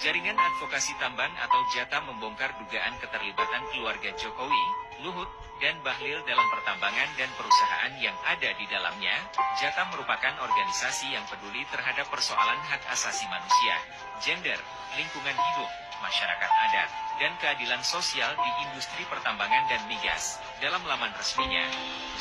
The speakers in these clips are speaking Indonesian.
Jaringan Advokasi Tambang atau Jatam membongkar dugaan keterlibatan keluarga Jokowi, Luhut, dan Bahlil dalam pertambangan dan perusahaan yang ada di dalamnya. Jatam merupakan organisasi yang peduli terhadap persoalan hak asasi manusia, gender, lingkungan hidup, masyarakat adat, dan keadilan sosial di industri pertambangan dan migas. Dalam laman resminya,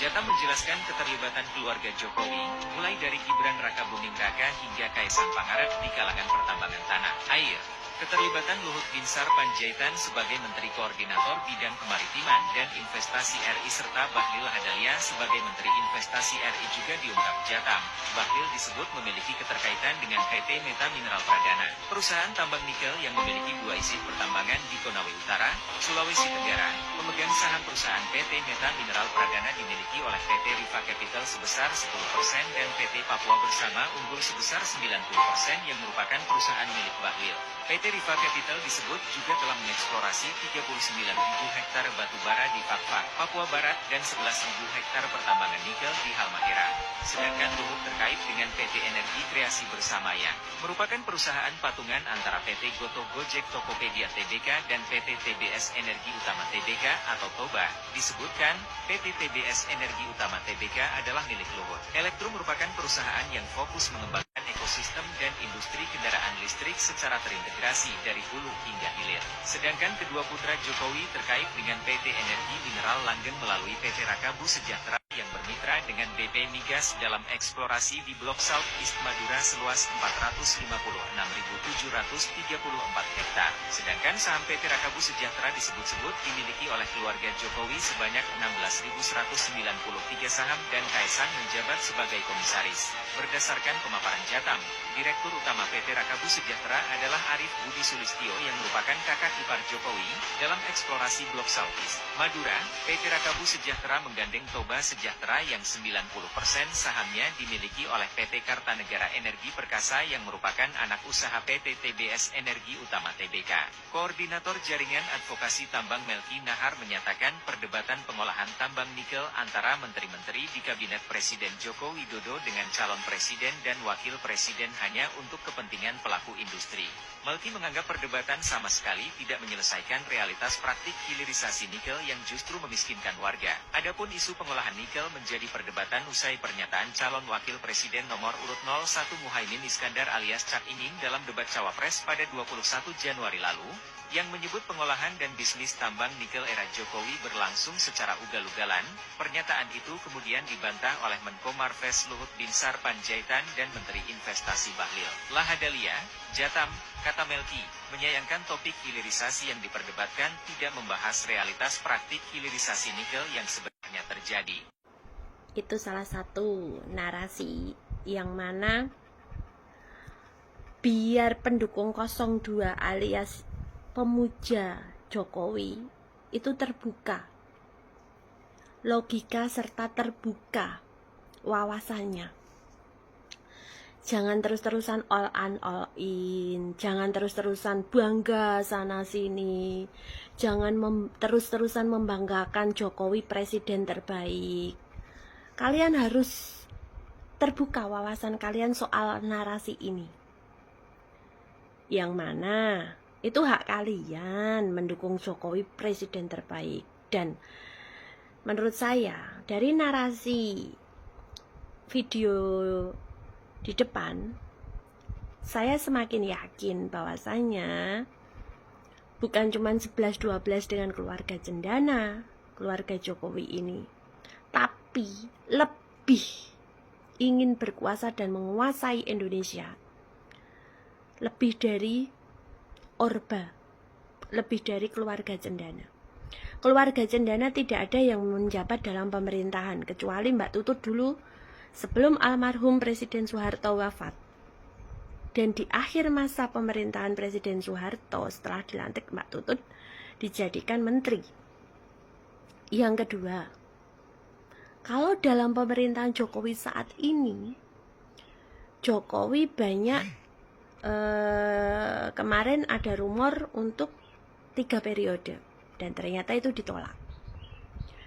Jatam menjelaskan keterlibatan keluarga Jokowi, mulai dari Gibran Rakabuming Raka hingga Kaisang Pangarep di kalangan pertambangan tanah air. Keterlibatan Luhut Binsar Panjaitan sebagai Menteri Koordinator Bidang Kemaritiman dan Investasi RI serta Bahlil Lahadalia sebagai Menteri Investasi RI juga diungkap Jatam. Bahlil disebut memiliki keterkaitan dengan PT Meta Mineral Pradana, perusahaan tambang nikel yang memiliki 2 izin pertambangan di Konawe Utara, Sulawesi Tenggara. Pemegang saham perusahaan PT Meta Mineral Pradana dimiliki oleh PT Riva Capital sebesar 10% dan PT Papua Bersama Unggul sebesar 90% yang merupakan perusahaan milik Bahlil. PT Riva Capital disebut juga telah mengeksplorasi 39.000 hektar batu bara di Fakfak, Papua Barat dan 11.000 hektar pertambangan nikel di Halmahera. Sedangkan Luhut terkait dengan PT Energi Kreasi Bersama yang merupakan perusahaan patungan antara PT Goto Gojek Tokopedia Tbk dan PT TBS Energi Utama Tbk atau TOBA. Disebutkan, PT TBS Energi Utama Tbk adalah milik Luhut. Elektro merupakan perusahaan yang fokus mengembangkan ekosistem dan industri kendaraan listrik secara terintegrasi dari hulu hingga hilir. Sedangkan kedua putra Jokowi terkait dengan PT Energi Mineral Langgeng melalui PT Rakabu Sejahtera yang bermitra dengan BP Migas dalam eksplorasi di Blok South East Madura seluas 456.734 hektar. Sedangkan saham PT Rakabu Sejahtera disebut-sebut dimiliki oleh keluarga Jokowi sebanyak 16.193 saham dan Kaisang menjabat sebagai komisaris. Berdasarkan pemaparan Jatam, Direktur Utama PT Rakabu Sejahtera adalah Arif Budi Sulistyo yang merupakan kakak ipar Jokowi. Dalam eksplorasi Blok South East Madura, PT Rakabu Sejahtera menggandeng Toba Sejahtera yang 90% sahamnya dimiliki oleh PT Kartanegara Energi Perkasa yang merupakan anak usaha PT TBS Energi Utama Tbk. Koordinator Jaringan Advokasi Tambang Melki Nahar menyatakan perdebatan pengolahan tambang nikel antara menteri-menteri di Kabinet Presiden Joko Widodo dengan calon presiden dan wakil presiden hanya untuk kepentingan pelaku industri. Melki menganggap perdebatan sama sekali tidak menyelesaikan realitas praktik hilirisasi nikel yang justru memiskinkan warga. Adapun isu pengolahan nikel menjadi perdebatan usai pernyataan calon wakil presiden nomor urut 01 Muhaimin Iskandar alias Cak Imin dalam debat Cawapres pada 21 Januari lalu, yang menyebut pengolahan dan bisnis tambang nikel era Jokowi berlangsung secara ugal-ugalan. Pernyataan itu kemudian dibantah oleh Menko Marves Luhut Binsar Panjaitan dan Menteri Investasi Bahlil Lahadalia. Jatam, kata Melki, menyayangkan topik hilirisasi yang diperdebatkan tidak membahas realitas praktik hilirisasi nikel yang sebenarnya terjadi. Itu salah satu narasi yang mana biar pendukung 02 alias pemuja Jokowi itu terbuka logika serta terbuka wawasannya. Jangan terus-terusan all in, jangan terus-terusan bangga sana sini, jangan terus-terusan membanggakan Jokowi presiden terbaik. Kalian harus terbuka wawasan kalian soal narasi ini. Yang mana itu hak kalian mendukung Jokowi presiden terbaik. Dan menurut saya dari narasi video di depan, saya semakin yakin bahwasanya bukan cuma 11-12 dengan keluarga cendana, keluarga Jokowi ini, tapi lebih ingin berkuasa dan menguasai Indonesia. Lebih dari Orba, lebih dari keluarga cendana. Keluarga cendana tidak ada yang menjabat dalam pemerintahan, kecuali Mbak Tutut dulu sebelum almarhum Presiden Soeharto wafat. Dan di akhir masa pemerintahan Presiden Soeharto, setelah dilantik Mbak Tutut dijadikan menteri. Yang kedua, kalau dalam pemerintahan Jokowi saat ini, Jokowi banyak kemarin ada rumor untuk 3 periode dan ternyata itu ditolak.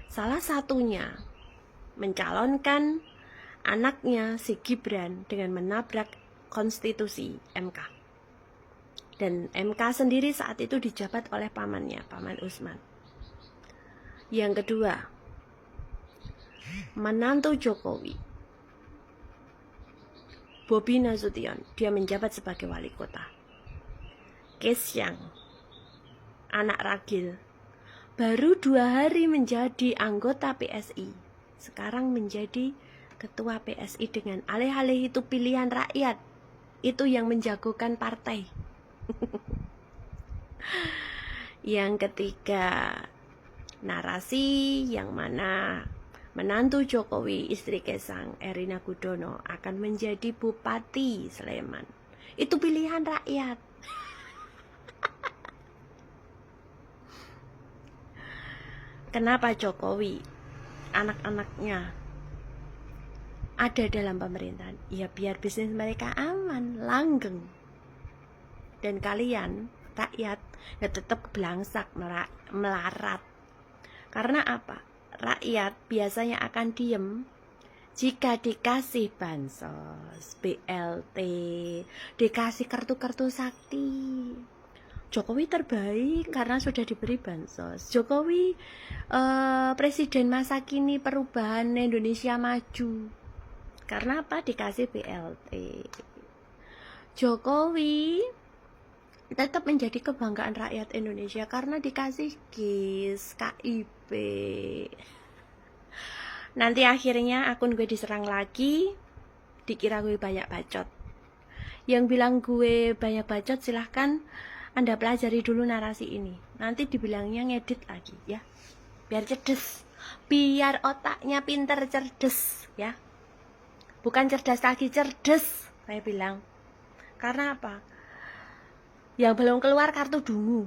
Salah satunya mencalonkan anaknya si Gibran dengan menabrak konstitusi MK. Dan MK sendiri saat itu dijabat oleh pamannya, Paman Usman. Yang kedua, menantu Jokowi, Bobi Nasution, dia menjabat sebagai wali kota. Kaesang, anak ragil, baru 2 hari menjadi anggota PSI. Sekarang menjadi ketua PSI dengan alih-alih itu pilihan rakyat. Itu yang menjagokan partai. Yang ketiga, narasi yang mana menantu Jokowi, istri Kaesang, Erina Gudono, akan menjadi Bupati Sleman. Itu pilihan rakyat. Kenapa Jokowi, anak-anaknya ada dalam pemerintahan? Ya biar bisnis mereka aman, langgeng. Dan kalian, rakyat, ya tetap belangsak, melarat. Karena apa? Rakyat biasanya akan diem jika dikasih bansos, BLT, dikasih kartu-kartu sakti. Jokowi terbaik karena sudah diberi bansos. Jokowi presiden masa kini perubahan Indonesia maju. Karena apa? Dikasih BLT. Jokowi tetap menjadi kebanggaan rakyat Indonesia karena dikasih KIS, KIP. Nanti akhirnya akun gue diserang lagi, dikira gue banyak bacot. Yang bilang gue banyak bacot silahkan Anda pelajari dulu narasi ini. Nanti dibilangnya ngedit lagi ya. Biar cerdas, biar otaknya pinter cerdas ya. Bukan cerdas lagi, cerdas saya bilang. Karena apa? Yang belum keluar kartu dungu.